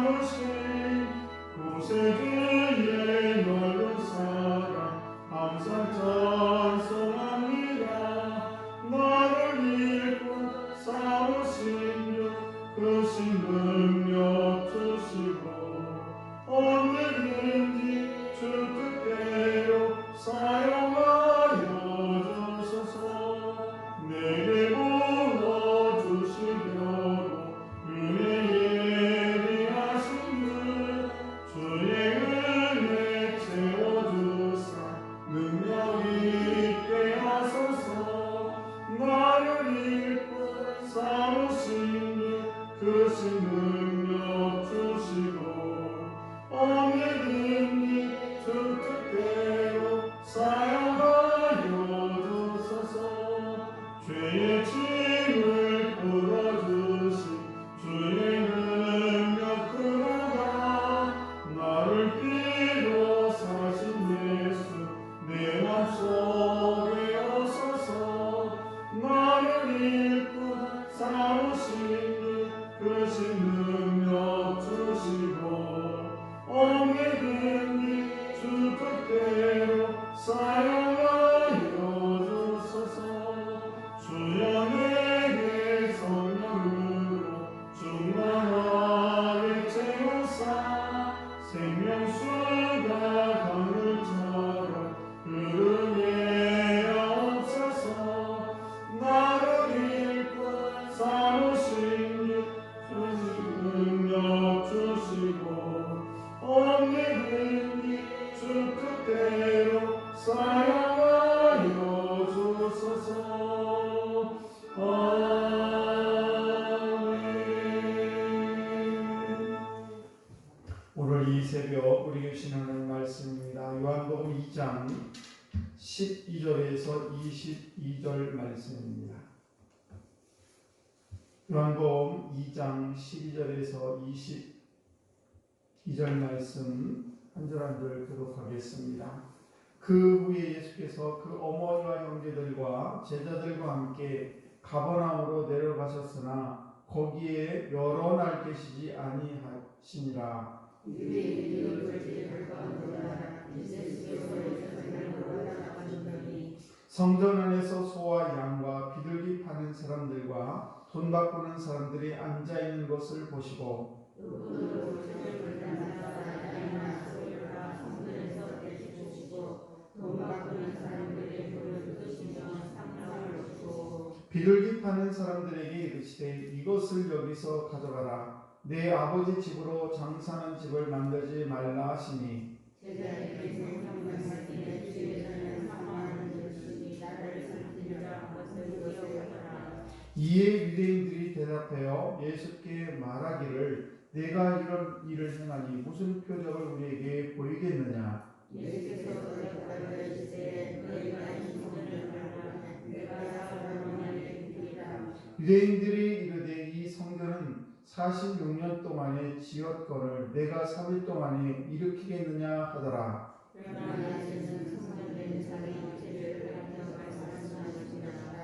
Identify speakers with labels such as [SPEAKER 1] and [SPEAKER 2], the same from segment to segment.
[SPEAKER 1] 삼으신 구세주의 넓은 사랑 항상 찬송합니다. 나를 일꾼 삼으신 주 크신 능력 주시고 언제든지 주 뜻대로 사용하여 주소서. 내게 부어주시려고 은혜 예비하신 분 주의 은혜 채워주사 능력 있게 하소서. 나를 일꾼 삼으신 주 크신 능력 주시고 언제든지 주 뜻대로 사용하여 주소서. 죄의 짐을 풀어주신 주의 능력 크로다. 나를 피로 사신 예수 내 맘속에 오소서. 나를 일꾼 삼으신 주 크신 능력 주시고 언제든지 주 뜻대로 사용하여 주소서. 주여 내게 성령으로 충만하게 채우사 생명수가 강물처럼 흐르게 하옵소서. 나를 일꾼 삼으신 주 크신 능력 주시고 언제든지 주 뜻대로 사용하여 주소서. 아멘. 오늘 이 새벽 우리에게 주시는 말씀입니다. 요한복음 2장 12절에서 22절 말씀입니다. 요한복음 2장 12절에서 22절 말씀 한 절 한 절 교독하겠습니다. 그 후에 예수께서 그 어머니와 형제들과 제자들과 함께 가버나움으로 내려가셨으나 거기에 여러 날 계시지 아니하시니라. 성전 안에서 소와 양과 비둘기 파는 사람들과 돈 바꾸는 사람들이 앉아 있는 것을 보시고 비둘기 파는 사람들에게 이르시되 이것을 여기서 가져가라. 내 아버지 집으로 장사하는 집을 만들지 말라 하시니 이에 유대인들이 대답하여 예수께 말하기를 내가 이런 일을 행하니 무슨 표적을 우리에게 보이겠느냐. 유대인들이 이르되 이 성전은 46년 동안에 지었거늘 내가 3일 동안에 일으키겠느냐 하더라.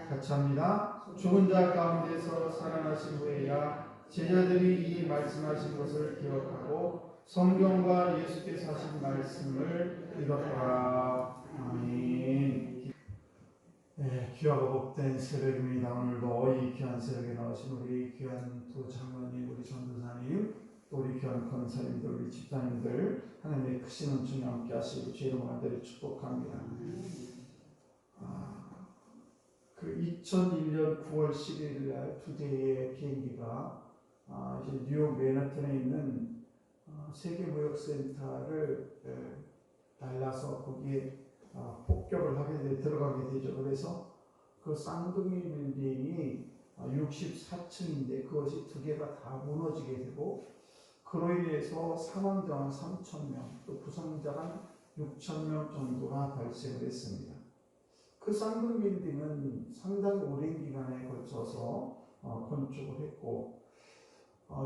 [SPEAKER 1] 같이 합니다. 죽은 자 가운데서 살아나신 후에야 제자들이 이 말씀하신 것을 기억하고 성경과 예수께서 하신 말씀을 읽었더라. 아멘. 네, 귀하고 복된 새벽입니다. 오늘도 이 귀한 새벽에 나오신 우리 귀한 두 장로님, 우리 전도사님, 또 우리 귀한 권사님들, 우리 집사님들 하나님의 크신 은총이 함께 하시고 주의 이름으로 간절히 축복합니다. 그 2001년 9월 11일 날 두 대의 비행기가 이제 뉴욕 맨하탄에 있는 세계무역센터를 날라서 거기에 폭격을 하게 들어가게 되죠. 그래서 그 쌍둥이 빌딩이 64층인데 그것이 두 개가 다 무너지게 되고 그로 인해서 사망자가 3,000명, 또 부상자가 6,000명 정도가 발생을 했습니다. 그 쌍둥이 빌딩은 상당히 오랜 기간에 걸쳐서 건축을 했고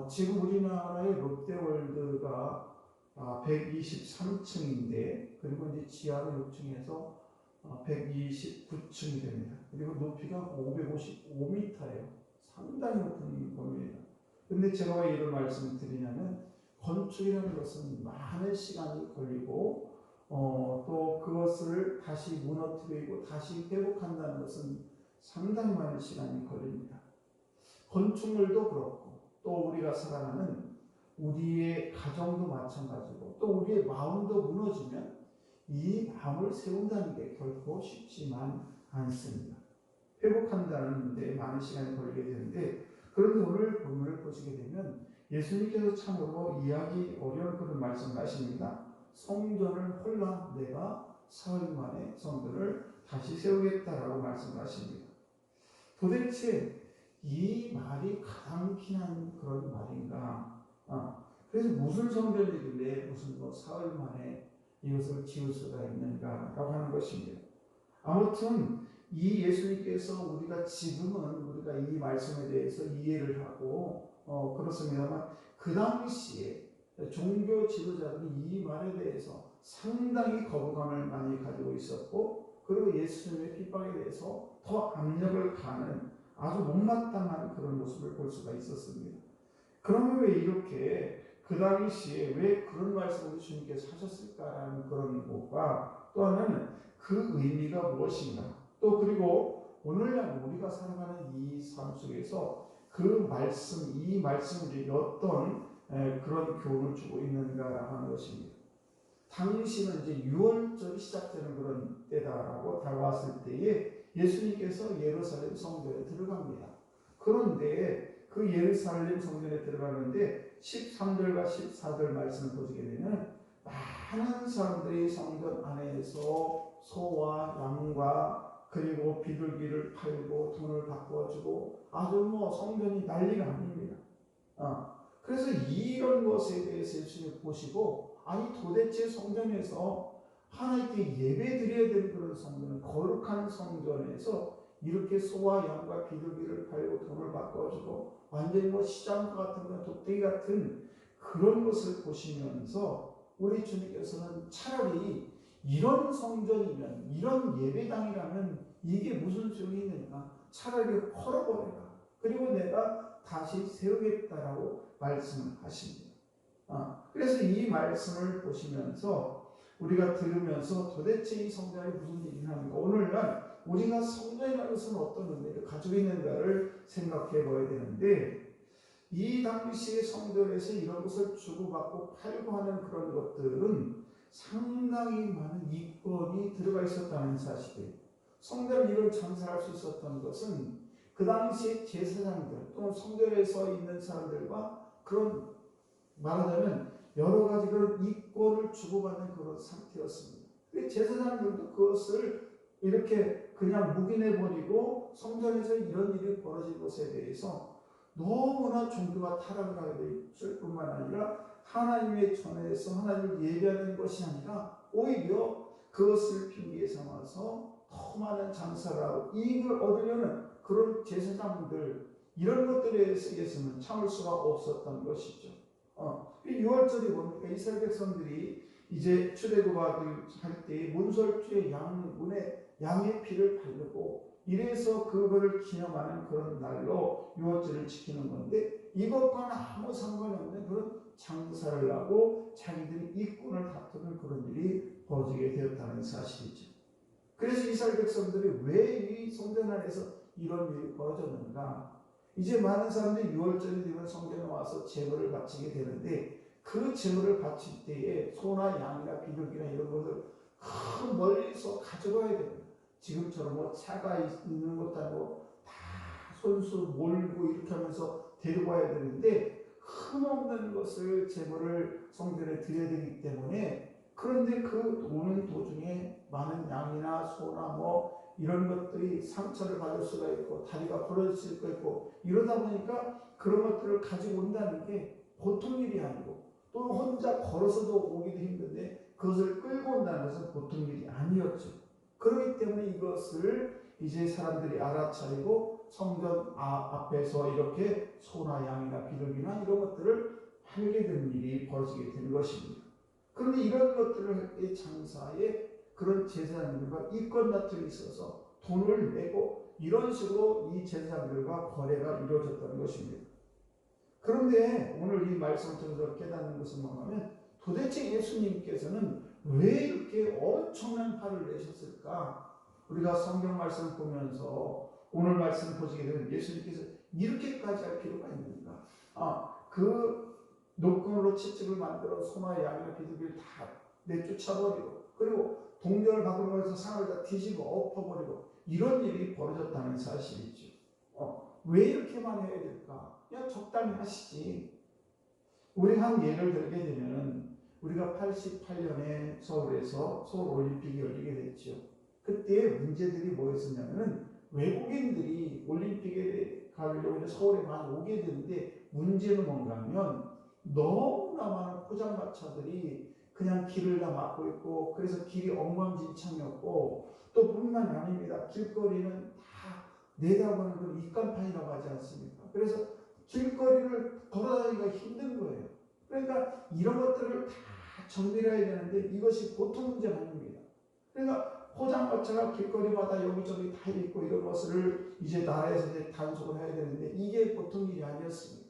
[SPEAKER 1] 지금 우리나라의 롯데월드가 123층인데 그리고 이제 지하로 6층에서 129층이 됩니다. 그리고 높이가 555m예요. 상당히 높은 건물이에요. 근데 제가 왜 이런 말씀을 드리냐면 건축이라는 것은 많은 시간이 걸리고 또 그것을 다시 무너뜨리고 다시 회복한다는 것은 상당히 많은 시간이 걸립니다. 건축물도 그렇고 또 우리가 살아가는 우리의 가정도 마찬가지고 또 우리의 마음도 무너지면 이 마음을 세운다는 게 결코 쉽지만 않습니다. 회복한다는 데 많은 시간이 걸리게 되는데, 그런데 오늘 본문을 보시게 되면 예수님께서 참으로 이해하기 어려운 그런 말씀을 하십니다. 성전을 홀라 내가 사흘 만에 성전을 다시 세우겠다라고 말씀을 하십니다. 도대체 이 말이 가장 필요한 그런 말인가? 그래서 무슨 성전이길래 무슨 사흘 만에 이것을 지을 수가 있는가라고 하는 것입니다. 아무튼 이 예수님께서 우리가 지금은 우리가 이 말씀에 대해서 이해를 하고 그렇습니다만 그 당시에 종교 지도자들이 이 말에 대해서 상당히 거부감을 많이 가지고 있었고, 그리고 예수님의 핍박에 대해서 더 압력을 가하는 아주 못마땅한 그런 모습을 볼 수가 있었습니다. 그러면 왜 이렇게 그 당시에 왜 그런 말씀을 주님께서 하셨을까라는 그런 것과 또 하나는 그 의미가 무엇인가, 또 그리고 오늘날 우리가 살아가는 이 삶 속에서 그 말씀, 이 말씀이 어떤 그런 교훈을 주고 있는가라고 하는 것입니다. 당시는 이제 유월절이 시작되는 그런 때다라고 다가왔을 때에 예수님께서 예루살렘 성전에 들어갑니다. 그런데 그 예루살렘 성전에 들어가는데 13절과 14절 말씀을 보시게 되면 많은 사람들이 성전 안에서 소와 양과 그리고 비둘기를 팔고 돈을 바꿔주고 아주 성전이 난리가 아닙니다. 그래서 이런 것에 대해서 예수님이 보시고, 아니 도대체 성전에서 하나님께 예배 드려야 되는 그런 성전, 거룩한 성전에서 이렇게 소와 양과 비둘기를 팔고 돈을 바꿔주고 완전히 시장과 같은 그런 독대기 같은 그런 것을 보시면서 우리 주님께서는 차라리 이런 성전이면, 이런 예배당이라면 이게 무슨 소용이 있느냐, 차라리 헐어버려라, 그리고 내가 다시 세우겠다라고 말씀을 하십니다. 그래서 이 말씀을 보시면서 우리가 들으면서 도대체 이 성전이 무슨 일이나 합니까? 오늘날 우리가 성전이라는 것은 어떤 의미를 가지고 있는가를 생각해 봐야 되는데, 이 당시의 성전에서 이런 것을 주고받고 팔고 하는 그런 것들은 상당히 많은 이권이 들어가 있었다는 사실이에요. 성전을 이런 장사할 수 있었던 것은 그 당시에 제사장들 또는 성전에서 있는 사람들과 그런 말하자면 여러 가지 그런 이권을 주고받는 그런 상태였습니다. 제사장들도 그것을 이렇게 그냥 묵인해버리고 성전에서 이런 일이 벌어진 것에 대해서 너무나 종교가 타락을 하게 됐을 뿐만 아니라 하나님의 전에서 하나님을 예배하는 것이 아니라 오히려 그것을 핑계 삼아서 더 많은 장사를 하고 이익을 얻으려는 그런 제사장들, 이런 것들에 대해서 예수는 참을 수가 없었던 것이죠. 6월절이 뭡니까? 이스라엘 백성들이 이제 출애굽을 할 때 문설주의 문에 양의 피를 바르고 이래서 그거를 기념하는 그런 날로 6월절을 지키는 건데, 이것과는 아무 상관이 없는 그런 장사를 하고 자기들이 이권을 다투는 그런 일이 벌어지게 되었다는 사실이죠. 그래서 이스라엘 백성들이 왜 이 성전 안에서 이런 일이 벌어졌는가? 이제 많은 사람들이 6월절이 되면 성전에 와서 제물을 바치게 되는데, 그 제물을 바칠 때에 소나 양이나 비둘기나 이런 것을 멀리서 가져가야 됩니다. 지금처럼 차가 있는 것도 아니고 다 손수 몰고 이렇게 하면서 데리고 와야 되는데, 흠없는 것을 제물을 성전에 드려야 되기 때문에, 그런데 그 오는 도중에 많은 양이나 소나 이런 것들이 상처를 받을 수가 있고 다리가 부러질 수가 있고, 이러다 보니까 그런 것들을 가지고 온다는 게 보통 일이 아니고, 또 혼자 걸어서도 오기도 힘든데 그것을 끌고 온다는 것은 보통 일이 아니었죠. 그렇기 때문에 이것을 이제 사람들이 알아차리고 성전 앞에서 이렇게 소나 양이나 비둘기나 이런 것들을 팔게 되는 일이 벌어지게 된 것입니다. 그런데 이런 것들의 장사에 그런 제사장들과 이권 다툼이 있어서 돈을 내고 이런 식으로 이 제사장들과 거래가 이루어졌다는 것입니다. 그런데 오늘 이 말씀을 통해서 깨닫는 것은 뭐냐면 도대체 예수님께서는 왜 이렇게 엄청난 화를 내셨을까? 우리가 성경 말씀을 보면서 오늘 말씀 보시게 되면 예수님께서 이렇게까지 할 필요가 있는가? 그 녹금으로 채찍을 만들어 소나 양이나 비둘기를 다 내쫓아버리고 그리고 동전을 밖으로 해서 상을 다 뒤집어 엎어버리고 이런 일이 벌어졌다는 사실이죠. 왜 이렇게만 해야 될까? 그냥 적당히 하시지. 우리 한 예를 들게 되면 우리가 88년에 서울에서 서울 올림픽이 열리게 됐죠. 그때 문제들이 뭐였었냐면은 외국인들이 올림픽에 가려고 서울에 많이 오게 되는데 문제는 뭔가 하면 너무나 많은 포장마차들이 그냥 길을 다 막고 있고 그래서 길이 엉망진창이었고 또 뿐만 아닙니다. 길거리는 다 내다보는 그 입간판이라고 하지 않습니까? 그래서 길거리를 걸어다니기가 힘든 거예요. 그러니까 이런 것들을 다 정리를 해야 되는데 이것이 보통 문제가 아닙니다. 그러니까 포장마차가 길거리마다 여기저기 다 있고 이런 것을 이제 나라에서 이제 단속을 해야 되는데 이게 보통 일이 아니었습니다.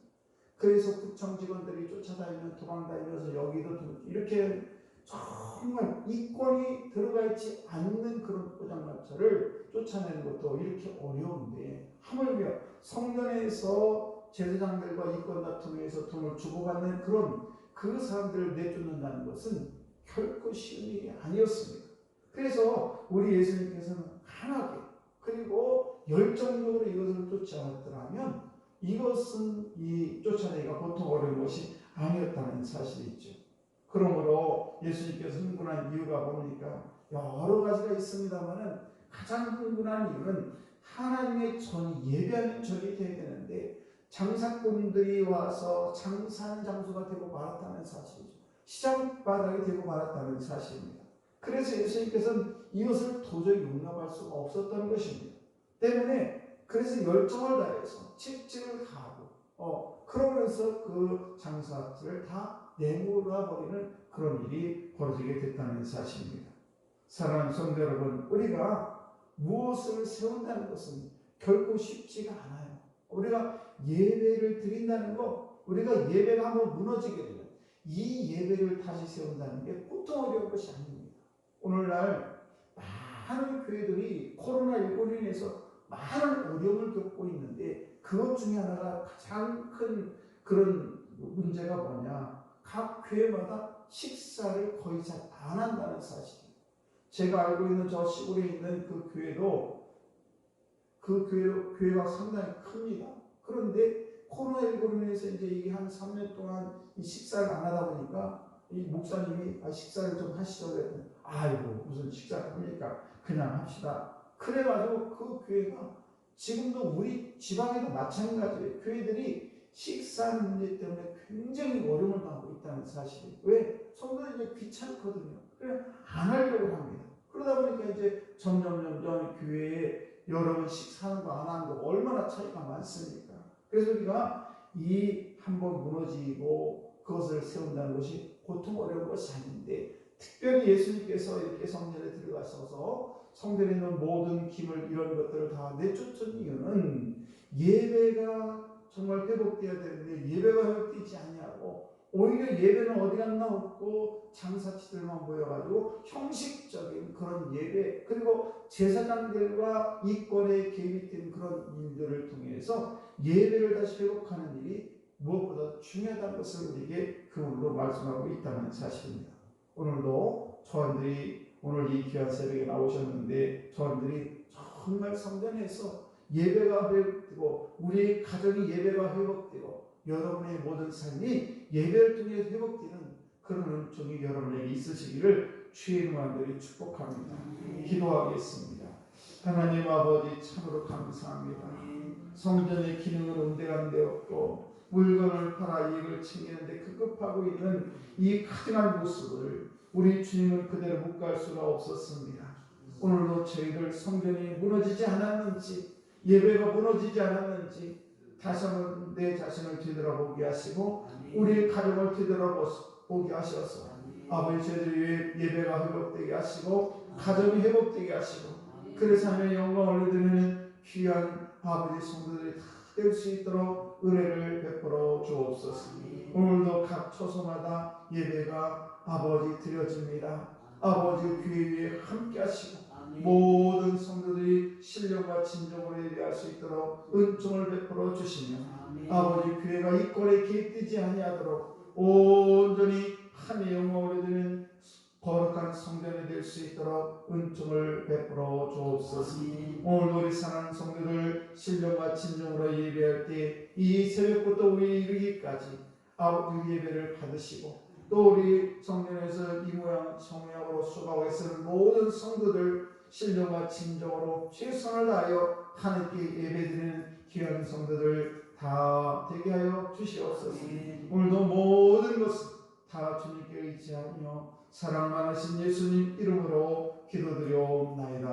[SPEAKER 1] 그래서 구청 직원들이 쫓아다니면 도망다니면서 여기도 이렇게 정말 이권이 들어가 있지 않는 그런 포장마차를 쫓아내는 것도 이렇게 어려운데 하물며 성전에서 제사장들과 이권 다툼에서 돈을 주고받는 그런 그 사람들을 내쫓는다는 것은 결코 쉬운 일이 아니었습니다. 그래서 우리 예수님께서는 강하게 그리고 열정적으로 이것을 쫓아왔더라면 이것은 이 쫓아내기가 보통 어려운 것이 아니었다는 사실이죠. 그러므로 예수님께서 흥분한 이유가 뭡니까? 여러 가지가 있습니다만은 가장 흥분한 이유는 하나님의 전이 예배하는 전이 되어야 되는데 장사꾼들이 와서 장사하는 장소가 되고 말았다는 사실이죠. 시장 바닥이 되고 말았다는 사실입니다. 그래서 예수님께서는 이것을 도저히 용납할 수가 없었던 것입니다. 때문에 그래서 열정을 다해서 채찍을 가하고 그러면서 그 장사들을 다 내몰아 버리는 그런 일이 벌어지게 됐다는 사실입니다. 사랑하는 성도 여러분, 우리가 무엇을 세운다는 것은 결코 쉽지가 않아요. 우리가 예배를 드린다는 것, 우리가 예배가 한번 무너지게 되면 이 예배를 다시 세운다는 게 보통 어려운 것이 아닙니다. 오늘날 많은 교회들이 코로나19로 인해서 많은 어려움을 겪고 있는데 그것 중에 하나가 가장 큰 그런 문제가 뭐냐? 각 교회마다 식사를 거의 잘 안 한다는 사실입니다. 제가 알고 있는 저 시골에 있는 그 교회도 그 교회가 상당히 큽니다. 그런데 코로나19로 인해서 이제 이게 한 3년 동안 이 식사를 안 하다 보니까 이 목사님이 식사를 좀 하시자고 했더니 아이고 무슨 식사를 합니까? 그냥 합시다. 그래가지고 그 교회가 지금도 우리 지방에도 마찬가지예요. 교회들이 식사 문제 때문에 굉장히 어려움을 당하고 있다는 사실이에요. 왜? 성도들이 귀찮거든요. 그래 안 하려고 합니다. 그러다 보니까 이제 점점 교회에 여러 번 식사하는 거 안 하는 거 얼마나 차이가 많습니까? 그래서 우리가 이 한번 무너지고 그것을 세운다는 것이 보통 어려운 것이 아닌데 특별히 예수님께서 이렇게 성전에 들어가셔서 성전에 있는 모든 기물 이런 것들을 다 내쫓은 이유는 예배가 정말 회복되어야 되는데 예배가 회복되지 않냐고 오히려 예배는 어디 갔나 없고 장사치들만 모여가지고 형식적인 그런 예배 그리고 제사장들과 이권에 개입이 된 그런 일들을 통해서 예배를 다시 회복하는 일이 무엇보다 중요하다는 것을 우리에게 그걸로 말씀하고 있다는 사실입니다. 오늘도 저한들이 오늘 이 귀한 새벽에 나오셨는데 저한들이 정말 성전에서 예배가 회복되고 우리 가정이 예배가 회복되고 여러분의 모든 삶이 예배를 통해 회복되는 그런 은총이 여러분에게 있으시기를 주의 이름으로 축복합니다. 기도하겠습니다. 하나님 아버지 참으로 감사합니다. 성전의 기능을 온데간데 없고 물건을 팔아 이익을 챙기는데 급급하고 있는 이 가증한 모습을 우리 주님은 그대로 묵갈 수가 없었습니다. 오늘도 저희들 성전이 무너지지 않았는지 예배가 무너지지 않았는지 다시 한번 내 자신을 되돌아보게 하시고 우리 가정을 되돌아보게 하셔서 아버지 저희들의 예배가 회복되게 하시고 가정이 회복되게 하시고 그래서 하나님의 영광을 올려드리는 귀한 아버지 성도들이 다 될 수 있도록 은혜를 베풀어 주옵소서. 오늘도 각 처소마다 예배가 아버지 드려집니다. 아버지 귀에 위에 함께 하시고 모든 성도들이 신령과 진정으로 예배할 수 있도록 은총을 베풀어 주시며 아버지 교회가 이 꼴에 기ጥ지 아니하도록 온전히 하나님의 영광을 드리는 거룩한 성전이 될 수 있도록 은총을 베풀어 주옵소서. 오늘 우리 사랑하는 성도들 신령과 진정으로 예배할 때 이 새벽부터 우리 이르기까지 아버지 예배를 받으시고 또 우리 성전에서 이 모양 저 모양으로 수고하고 있는 모든 성도들 신령과 진정으로 최선을 다하여 하나님께 예배드리는 귀한 성도들 다 되게 하여 주시옵소서. 오늘도 모든 것을 다 주님께 의지하며 사랑 많으신 예수님 이름으로 기도드려옵나이다.